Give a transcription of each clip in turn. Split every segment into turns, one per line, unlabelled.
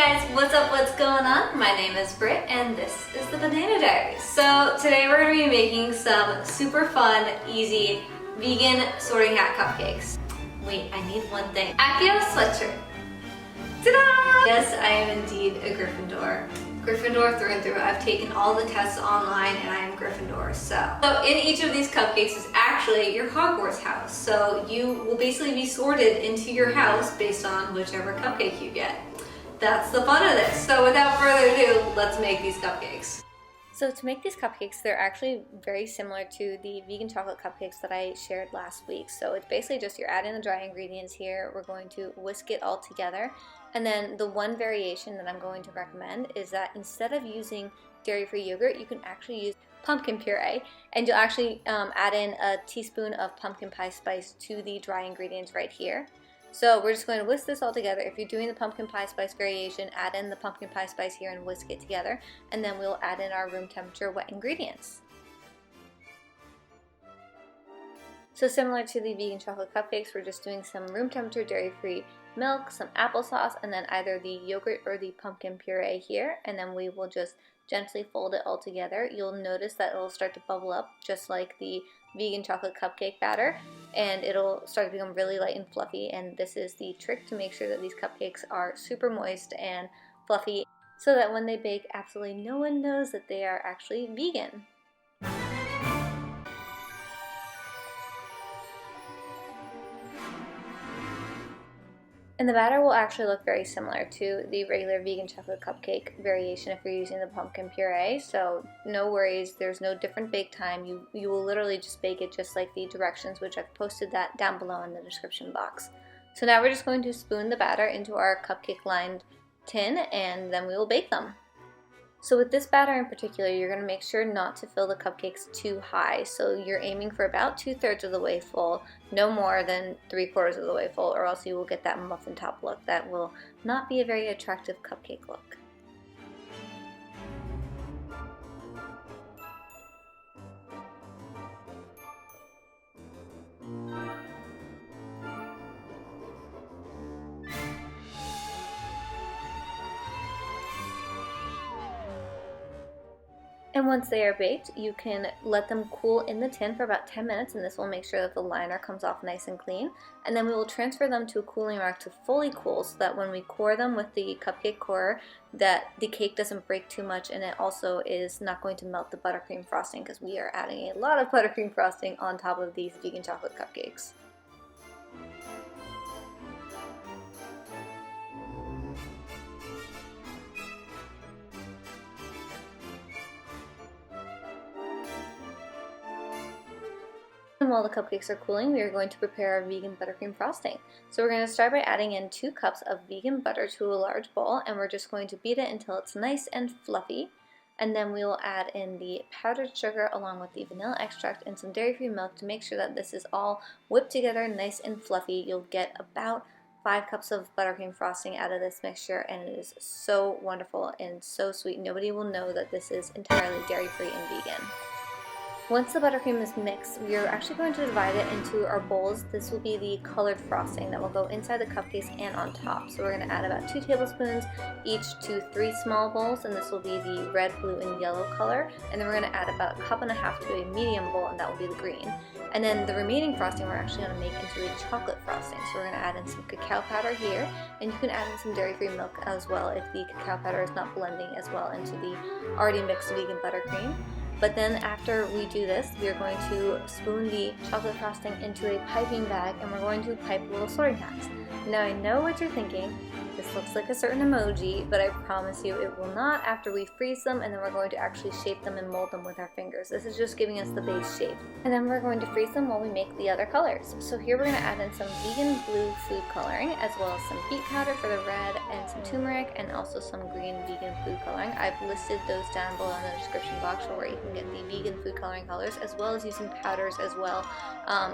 Guys, what's up, what's going on? My name is Britt and this is the Banana Diaries. So today we're going to be making some super fun, easy, vegan sorting hat cupcakes. Wait, I need one thing. Accio sweatshirt. Ta-da! Yes, I am indeed a Gryffindor. Gryffindor through and through. I've taken all the tests online and I am Gryffindor. So in each of these cupcakes is actually your Hogwarts house. So you will basically be sorted into your house based on whichever cupcake you get. That's the fun of this. So without further ado, let's make these cupcakes. So to make these cupcakes, they're actually very similar to the vegan chocolate cupcakes that I shared last week. So it's basically just you're adding the dry ingredients here. We're going to whisk it all together. And then the one variation that I'm going to recommend is that instead of using dairy-free yogurt, you can actually use pumpkin puree. And you'll actually add in a teaspoon of pumpkin pie spice to the dry ingredients right here. So we're just going to whisk this all together. If you're doing the pumpkin pie spice variation, add in the pumpkin pie spice here and whisk it together. And then we'll add in our room temperature wet ingredients. So similar to the vegan chocolate cupcakes, we're just doing some room temperature dairy-free milk, some applesauce, and then either the yogurt or the pumpkin puree here. And then we will just gently fold it all together. You'll notice that it'll start to bubble up just like the vegan chocolate cupcake batter, and it'll start to become really light and fluffy. And this is the trick to make sure that these cupcakes are super moist and fluffy so that when they bake, absolutely no one knows that they are actually vegan. And the batter will actually look very similar to the regular vegan chocolate cupcake variation if you're using the pumpkin puree. So no worries, there's no different bake time. You will literally just bake it just like the directions, which I've posted that down below in the description box. So now we're just going to spoon the batter into our cupcake lined tin and then we will bake them. So with this batter in particular, you're going to make sure not to fill the cupcakes too high. So you're aiming for about 2/3 of the way full, no more than 3/4 of the way full, or else you will get that muffin top look that will not be a very attractive cupcake look. And once they are baked, you can let them cool in the tin for about 10 minutes, and this will make sure that the liner comes off nice and clean. And then we will transfer them to a cooling rack to fully cool so that when we core them with the cupcake corer, that the cake doesn't break too much, and it also is not going to melt the buttercream frosting because we are adding a lot of buttercream frosting on top of these vegan chocolate cupcakes. And while the cupcakes are cooling, we are going to prepare our vegan buttercream frosting. So we're going to start by adding in 2 cups of vegan butter to a large bowl, and we're just going to beat it until it's nice and fluffy. And then we will add in the powdered sugar along with the vanilla extract and some dairy-free milk to make sure that this is all whipped together nice and fluffy. You'll get about 5 cups of buttercream frosting out of this mixture, and it is so wonderful and so sweet. Nobody will know that this is entirely dairy-free and vegan. Once the buttercream is mixed, we are actually going to divide it into our bowls. This will be the colored frosting that will go inside the cupcakes and on top. So we're going to add about 2 tablespoons each to 3 small bowls, and this will be the red, blue, and yellow color. And then we're going to add about 1.5 cups to a medium bowl, and that will be the green. And then the remaining frosting we're actually going to make into a chocolate frosting. So we're going to add in some cacao powder here, and you can add in some dairy-free milk as well if the cacao powder is not blending as well into the already mixed vegan buttercream. But then after we do this, we are going to spoon the chocolate frosting into a piping bag, and we're going to pipe little sorting hats. Now I know what you're thinking. This looks like a certain emoji, but I promise you it will not after we freeze them, and then we're going to actually shape them and mold them with our fingers. This is just giving us the base shape. And then we're going to freeze them while we make the other colors. So here we're going to add in some vegan blue food coloring, as well as some beet powder for the red, and some turmeric, and also some green vegan food coloring. I've listed those down below in the description box for where you can get the vegan food coloring colors, as well as using powders as well.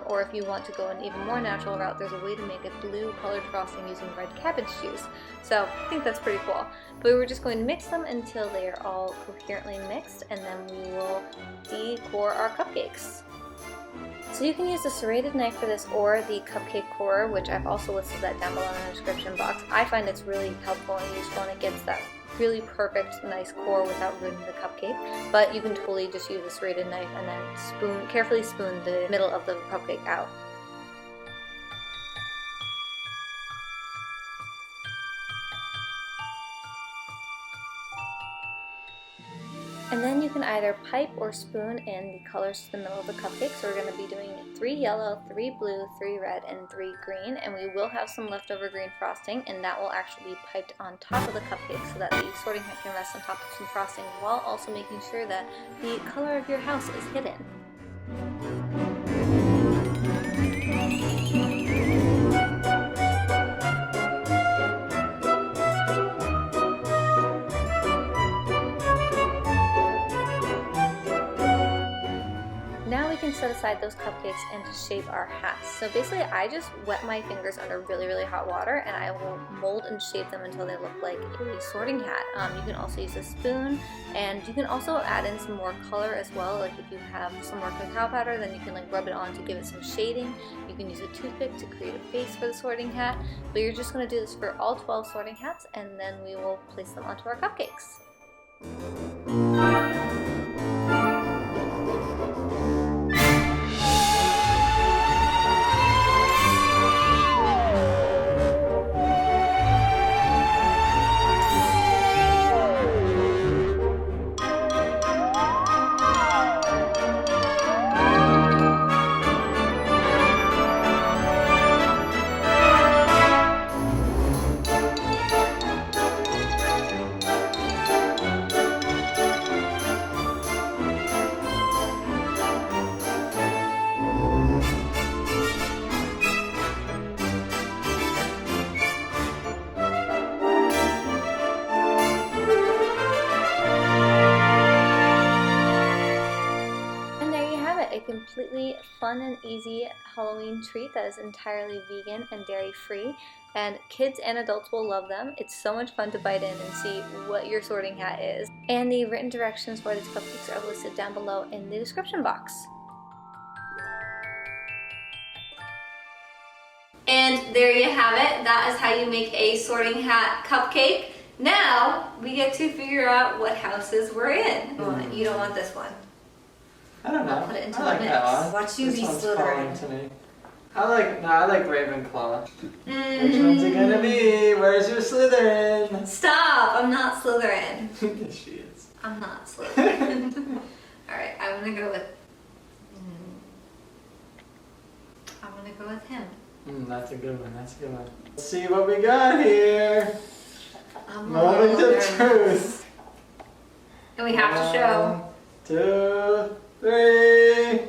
Or if you want to go an even more natural route, there's a way to make a blue colored frosting using red cabbage juice. So I think that's pretty cool. But we're just going to mix them until they are all coherently mixed, and then we will decore our cupcakes. So you can use a serrated knife for this or the cupcake corer, which I've also listed that down below in the description box. I find it's really helpful and useful, and it gets that really perfect, nice core without ruining the cupcake. But you can totally just use a serrated knife and then carefully spoon the middle of the cupcake out. And then you can either pipe or spoon in the colors to the middle of the cupcake. So we're going to be doing 3 yellow, 3 blue, 3 red, and 3 green. And we will have some leftover green frosting, and that will actually be piped on top of the cupcake so that the sorting hat can rest on top of some frosting, while also making sure that the color of your house is hidden. Now we can set aside those cupcakes and to shape our hats. So basically I just wet my fingers under really, really hot water, and I will mold and shape them until they look like a sorting hat. You can also use a spoon, and you can also add in some more color as well. Like if you have some more cacao powder, then you can like rub it on to give it some shading. You can use a toothpick to create a face for the sorting hat. But you're just going to do this for all 12 sorting hats, and then we will place them onto our cupcakes. A completely fun and easy Halloween treat that is entirely vegan and dairy free, and kids and adults will love them. It's so much fun to bite in and see what your sorting hat is. And the written directions for these cupcakes are listed down below in the description box. And there you have it. That is how you make a sorting hat cupcake. Now we get to figure out what houses we're in. You don't want this one.
I don't know.
I'll put it into
I like
the mix.
that one.
Watch you
this
be
one's
Slytherin.
To me. I like Ravenclaw. Which one's it gonna be? Where's your Slytherin?
Stop! I'm not Slytherin.
Yes, she is.
I'm not Slytherin. Alright, I'm gonna go with... I'm gonna go with him.
That's a good one. That's a good one. Let's see what we got here. Moment of truth.
And we have to show.
1, 2, 3.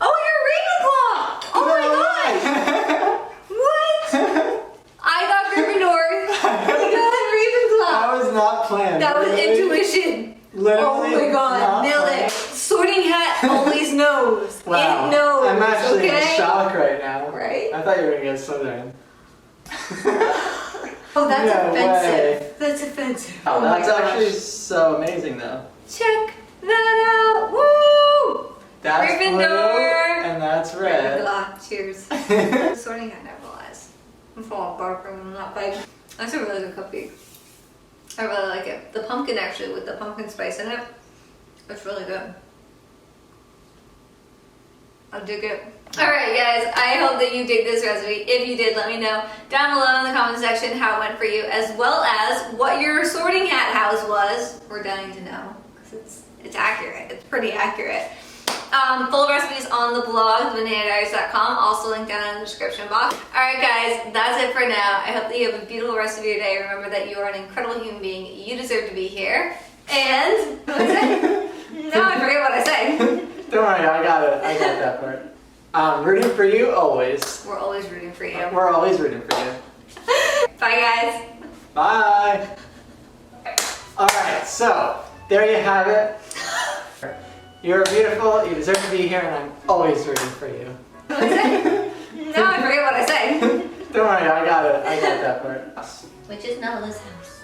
Oh, you're Ravenclaw! Oh my god! What? I got Gryffindor. You got Ravenclaw.
That was not planned.
That was
really?
Intuition.
Literally.
Oh my god, nailed it. Sorting hat always knows.
Wow.
It knows.
I'm actually
okay?
in shock right now.
Right?
I thought you were gonna get Slytherin.
Oh, that's
No
offensive.
way.
That's offensive.
Oh,
my
that's
gosh.
actually so amazing though.
Check that out. Woo!
That's
Gryffindor.
blue and that's red.
Ravenclaw. Cheers. Sorting hat never lies. I'm full of buttercream. I'm not biting. That's a really good cupcake. I really like it. The pumpkin actually, with the pumpkin spice in it, it's really good. I dig it. Alright guys, I hope that you dig this recipe. If you did, let me know down below in the comment section how it went for you, as well as what your sorting hat house was. We're dying to know, because it's accurate. It's pretty accurate. Full recipes on the blog, thebananadiaries.com, also linked down in the description box. Alright guys, that's it for now. I hope that you have a beautiful rest of your day. Remember that you are an incredible human being. You deserve to be here. And, what did I say? Now I forget what I said.
Don't worry, I got it. I got that part. Rooting for you always.
We're always rooting for you.
We're always rooting for you.
Bye guys.
Bye. Alright, so there you have it. You're beautiful, you deserve to be here, and I'm always rooting for you.
What did I say? Now I forget what I said.
Don't worry, I got it. I got that part.
Which is Nella's house.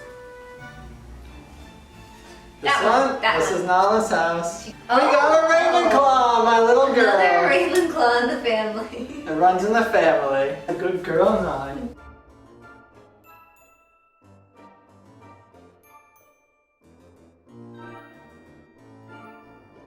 This
That one.
This is Nala's house.
Oh.
We got a Ravenclaw, my little girl.
Another Ravenclaw in the family.
It runs in the family. A good girl, Nala.